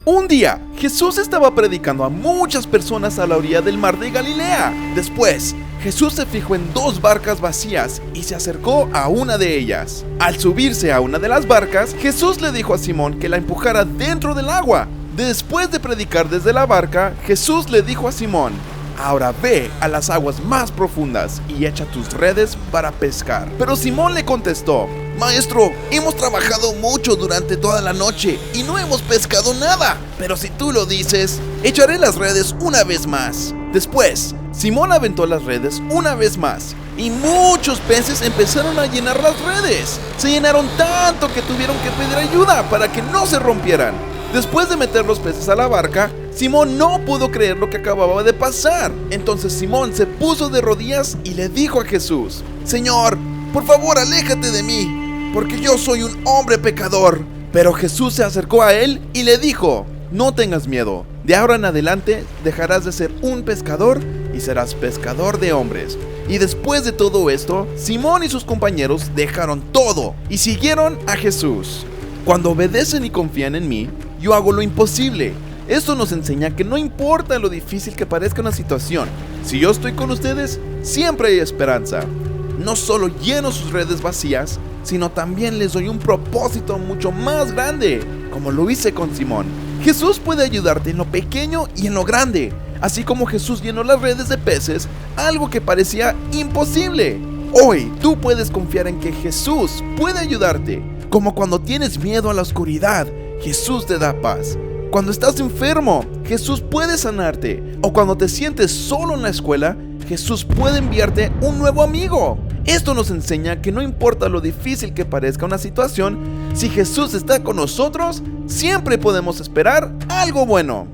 Un día, Jesús estaba predicando a muchas personas a la orilla del mar de Galilea. Después, Jesús se fijó en dos barcas vacías y se acercó a una de ellas. Al subirse a una de las barcas, Jesús le dijo a Simón que la empujara dentro del agua. Después de predicar desde la barca, Jesús le dijo a Simón: ahora ve a las aguas más profundas y echa tus redes para pescar. Pero Simón le contestó: Maestro, hemos trabajado mucho durante toda la noche y no hemos pescado nada. Pero si tú lo dices, echaré las redes una vez más. Después, Simón aventó las redes una vez más y muchos peces empezaron a llenar las redes. Se llenaron tanto que tuvieron que pedir ayuda para que no se rompieran. Después de meter los peces a la barca, Simón no pudo creer lo que acababa de pasar. Entonces Simón se puso de rodillas y le dijo a Jesús: Señor, por favor, aléjate de mí, porque yo soy un hombre pecador. Pero Jesús se acercó a él y le dijo: no tengas miedo, de ahora en adelante dejarás de ser un pescador y serás pescador de hombres. Y después de todo esto, Simón y sus compañeros dejaron todo y siguieron a Jesús. Cuando obedecen y confían en mí, yo hago lo imposible. Esto nos enseña que no importa lo difícil que parezca una situación, si yo estoy con ustedes, siempre hay esperanza. No solo lleno sus redes vacías, sino también les doy un propósito mucho más grande, como lo hice con Simón. Jesús puede ayudarte en lo pequeño y en lo grande, así como Jesús llenó las redes de peces, algo que parecía imposible. Hoy tú puedes confiar en que Jesús puede ayudarte, como cuando tienes miedo a la oscuridad, Jesús te da paz. Cuando estás enfermo, Jesús puede sanarte. O cuando te sientes solo en la escuela, Jesús puede enviarte un nuevo amigo. Esto nos enseña que no importa lo difícil que parezca una situación, si Jesús está con nosotros, siempre podemos esperar algo bueno.